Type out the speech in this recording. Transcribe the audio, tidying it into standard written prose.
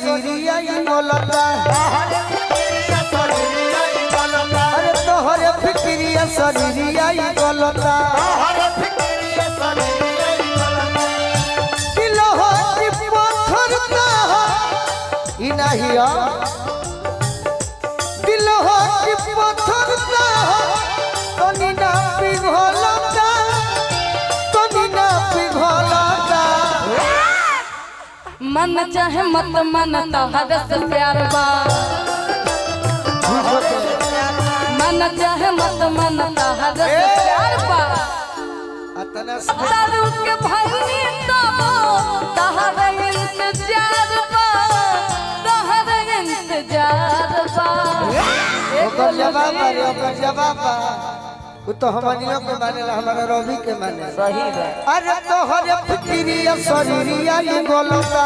शरीरिया बोलता अरे तोहरे फिक्रिया शरीरिया बोलता दिल हो पत्थरता ई नहीं दिल हो पत्थरता तनी ना पिघलता मन चाहे मत मन तोहर से प्यार बा मन चाहे मत मन तोहर से प्यार बा दारू के भैनी तब तोहर इंतजार बा तोहर इंतजार बा ओकर जवाब बा वो तो हमनियों के माने हमारा रवि के माने सही है। अरे तोहरे फिक्रिया शरीरिया बोलता